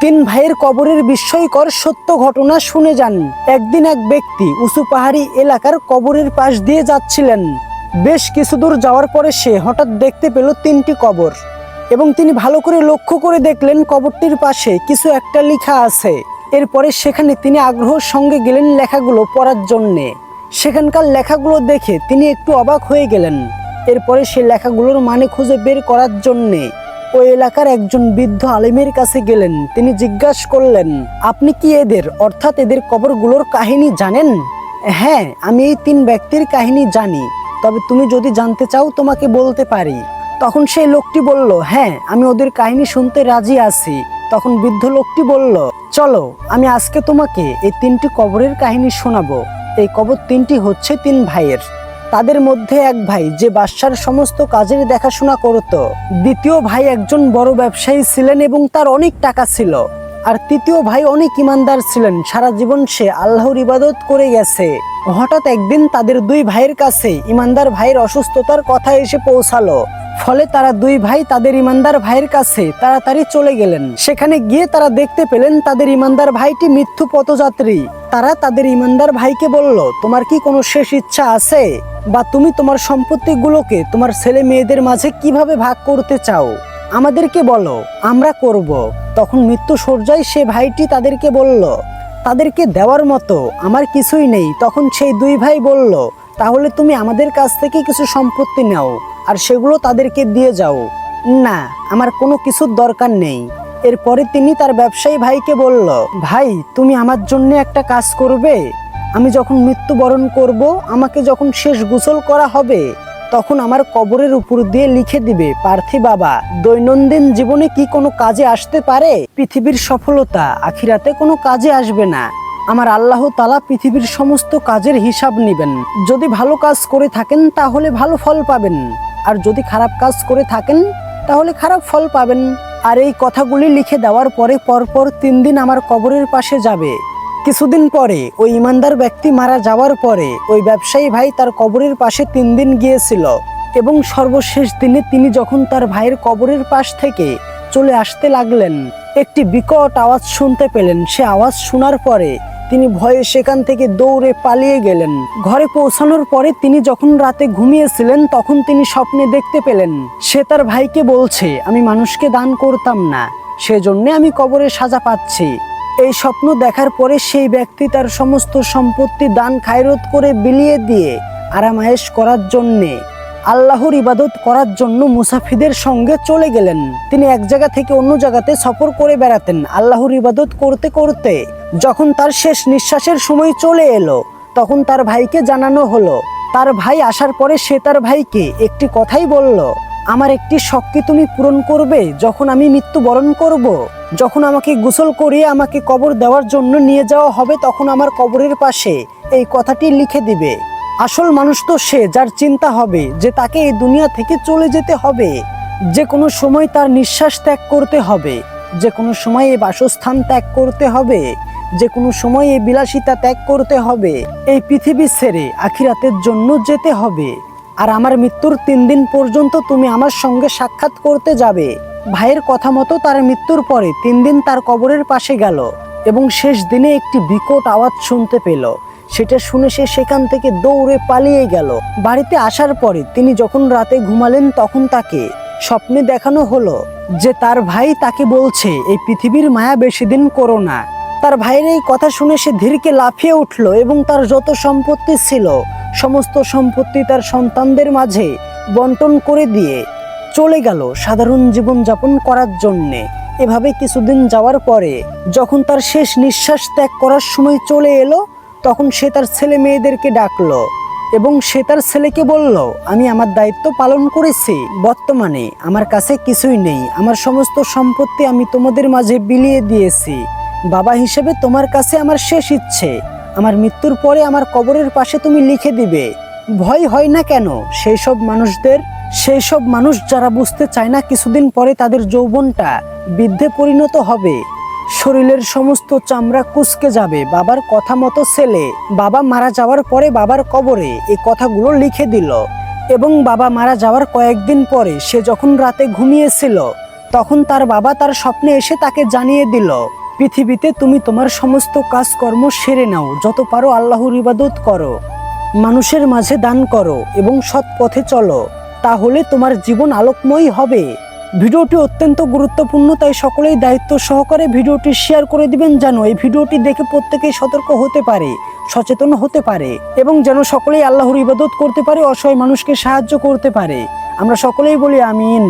তিন ভাইয়ের কবরের বিস্ময়কর সত্য ঘটনা শুনে যান। একদিন এক ব্যক্তি উঁচু পাহাড়ি এলাকার কবরের পাশ দিয়ে যাচ্ছিলেন। বেশ কিছু দূর যাওয়ার পরে সে হঠাৎ দেখতে পেল তিনটি কবর, এবং তিনি ভালো করে লক্ষ্য করে দেখলেন কবরটির পাশে কিছু একটা লেখা আছে। এরপরে সেখানে তিনি আগ্রহের সঙ্গে গেলেন লেখাগুলো পড়ার জন্যে। সেখানকার লেখাগুলো দেখে তিনি একটু অবাক হয়ে গেলেন। এরপরে সে লেখাগুলোর মানে খুঁজে বের করার জন্যে ওই এলাকার একজন বৃদ্ধ আলেমের কাছে গেলেন। তিনি জিজ্ঞাসা করলেন, আপনি কি এদের অর্থাৎ এদের কবরগুলোর কাহিনী জানেন? হ্যাঁ, আমি এই তিন ব্যক্তির কাহিনী জানি, তবে তুমি যদি জানতে চাও তোমাকে বলতে পারি। তখন সেই লোকটি বলল, হ্যাঁ, আমি ওদের কাহিনী শুনতে রাজি আছি। তখন বৃদ্ধ লোকটি বলল, চলো আমি আজকে তোমাকে এই তিনটি কবরের কাহিনী শোনাবো। এই কবর তিনটি হচ্ছে তিন ভাইয়ের। তাদের মধ্যে এক ভাই যে বাদশার সমস্ত কাজের দেখাশোনা করত, দ্বিতীয় ভাই একজন বড় ব্যবসায়ী ছিলেন এবং তার অনেক টাকা ছিল, আর তৃতীয় ভাই অনেক ইমানদার ছিলেন। সারা জীবন সে আল্লাহর ইবাদত করে গেছে। হঠাৎ একদিন তাদের দুই ভাইয়ের কাছে ইমানদার ভাইয়ের অসুস্থতার কথা এসে পৌঁছালো। ফলে তারা দুই ভাই তাদের ইমানদার ভাইয়ের কাছে তাড়াতাড়ি চলে গেলেন। সেখানে গিয়ে তারা দেখতে পেলেন তাদের ইমানদার ভাইটি মৃত্যু পথযাত্রী। তারা তাদের ইমানদার ভাইকে বলল, তোমার কি কোনো শেষ ইচ্ছা আছে, বা তুমি তোমার সম্পত্তিগুলোকে তোমার ছেলে মেয়েদের মাঝে কিভাবে ভাগ করতে চাও? আমাদেরকে বলো, আমরা করব। তখন মৃত্যু শয্যায় সে ভাইটি তাদেরকে বলল, তাদেরকে দেওয়ার মতো আমার কিছুই নেই। তখন সেই দুই ভাই বলল, তাহলে তুমি আমাদের কাছ থেকে কিছু সম্পত্তি নাও আর সেগুলো তাদেরকে দিয়ে যাও। না, আমার কোনো কিছুর দরকার নেই। এরপরে তিনি তার ব্যবসায়ী ভাইকে বলল, ভাই, তুমি আমার জন্য একটা কাজ করবে। আমি যখন মৃত্যুবরণ করব, আমাকে যখন শেষ গোসল করা হবে, তখন আমার কবরের উপর দিয়ে লিখে দিবে, পার্থী বাবা, দৈনন্দিন জীবনে কি কোনো কাজে আসতে পারে? পৃথিবীর সফলতা আখিরাতে কোনো কাজে আসবে না। আমার আল্লাহ তাআলা পৃথিবীর সমস্ত কাজের হিসাব নেবেন। যদি ভালো কাজ করে থাকেন তাহলে ভালো ফল পাবেন, আর যদি খারাপ কাজ করে থাকেন তাহলে খারাপ ফল পাবেন। আর এই কথাগুলি লিখে দেওয়ার পরে পরপর 3 দিন আমার কবরের পাশে যাবে। কিছুদিন পরে ওই ইমানদার ব্যক্তি মারা যাওয়ার পরে ওই ব্যবসায়ী ভাই তার কবরের পাশে 3 দিন গিয়েছিল, এবং সর্বশেষ দিনে তিনি যখন তার ভাইয়ের কবরের পাশ থেকে চলে আসতে লাগলেন, একটি বিকট আওয়াজ শুনতে পেলেন। সে আওয়াজ শোনার পরে তিনি ভয়ে সেখান থেকে দৌড়ে পালিয়ে গেলেন। ঘরে পৌঁছানোর পরে তিনি যখন রাতে ঘুমিয়েছিলেন, তখন তিনি স্বপ্নে দেখতে পেলেন সে তার ভাইকে বলছে, আমি মানুষকে দান করতাম না, সেজন্য আমি কবরে সাজা পাচ্ছি। এই স্বপ্ন দেখার পরে সেই ব্যক্তি তার সমস্ত সম্পত্তি দান খায়রত করে বিলিয়ে দিয়ে আরামায়েশ করার জন্যে, আল্লাহর ইবাদত করার জন্য মুসাফিরদের সঙ্গে চলে গেলেন। তিনি এক জায়গা থেকে অন্য জায়গাতে সফর করে বেড়াতেন আল্লাহর ইবাদত করতে করতে। যখন তার শেষ নিঃশ্বাসের সময় চলে এলো, তখন তার ভাইকে জানানো হলো। তার ভাই আসার পরে সে তার ভাইকে একটি কথাই বলল, আমার একটি শখ কি তুমি পূরণ করবে? যখন আমি মৃত্যুবরণ করব, যখন আমাকে গোসল করিয়ে আমাকে কবর দেওয়ার জন্য নিয়ে যাওয়া হবে, তখন আমার কবরের পাশে এই কথাটি লিখে দিবে। আসল মানুষ তো সে যার চিন্তা হবে যে তাকে এই দুনিয়া থেকে চলে যেতে হবে, যে কোনো সময় তার নিঃশ্বাস ত্যাগ করতে হবে, যে কোনো সময় এই বাসস্থান ত্যাগ করতে হবে, যে কোনো সময় এই বিলাসিতা ত্যাগ করতে হবে, এই পৃথিবী ছেড়ে আখিরাতের জন্য যেতে হবে। আর আমার মৃত্যুর 3 দিন পর্যন্ত তুমি আমার সঙ্গে সাক্ষাৎ করতে যাবে। ভাইয়ের কথা মতো তার মৃত্যুর পরে 3 দিন তার কবরের পাশে গেল, এবং শেষ দিনে একটি বিকট আওয়াজ শুনতে পেল। সেটা শুনে সে সেখান থেকে দৌড়ে পালিয়ে গেল। বাড়িতে আসার পরে তিনি যখন রাতে ঘুমালেন, তখন তাকে স্বপ্নে দেখানো হলো যে তার ভাই তাকে বলছে, এই পৃথিবীর মায়া বেশি দিন করো না। তার ভাইয়ের এই কথা শুনে সে ধীরকে লাফিয়ে উঠল, এবং তার যত সম্পত্তি ছিল সমস্ত সম্পত্তি তার সন্তানদের মাঝে বন্টন করে দিয়ে চলে গেল সাধারণ জীবন যাপন করার জন্যে। এভাবে কিছুদিন যাওয়ার পরে যখন তার শেষ নিঃশ্বাস ত্যাগ করার সময় চলে এলো, তখন সে তার ছেলে মেয়েদেরকে ডাকলো, এবং সে তার ছেলেকে বলল, আমি আমার দায়িত্ব পালন করেছি, বর্তমানে আমার কাছে কিছুই নেই, আমার সমস্ত সম্পত্তি আমি তোমাদের মাঝে বিলিয়ে দিয়েছি। বাবা হিসেবে তোমার কাছে আমার শেষ ইচ্ছে, আমার মৃত্যুর পরে আমার কবরের পাশে তুমি লিখে দিবে। ভয় হয় না কেন সেই সব মানুষদের? সেই সব মানুষ যারা বুঝতে চায় না কিছুদিন পরে তাদের যৌবনটা বৃদ্ধে পরিণত হবে, শরীরের সমস্ত চামড়া কুঁচকে যাবে। বাবার কথা মতো ছেলে বাবা মারা যাওয়ার পরে বাবার কবরে এই কথাগুলো লিখে দিল, এবং বাবা মারা যাওয়ার কয়েকদিন পরে সে যখন রাতে ঘুমিয়েছিল, তখন তার বাবা তার স্বপ্নে এসে তাকে জানিয়ে দিল, পৃথিবীতে তুমি তোমার সমস্ত কাজকর্ম সেরে নাও, যত পারো আল্লাহর ইবাদত করো, মানুষের মাঝে দান করো এবং সৎ পথে চলো, তাহলে তোমার জীবন আলোকময় হবে। ভিডিওটি অত্যন্ত গুরুত্বপূর্ণ, তাই সকলেই দায়িত্ব সহকারে ভিডিওটি শেয়ার করে দিবেন, যেন এই ভিডিওটি দেখে প্রত্যেকেই সতর্ক হতে পারে, সচেতন হতে পারে এবং যেন সকলেই আল্লাহর ইবাদত করতে পারে, অসহায় মানুষকে সাহায্য করতে পারে। আমরা সকলেই বলি আমিন।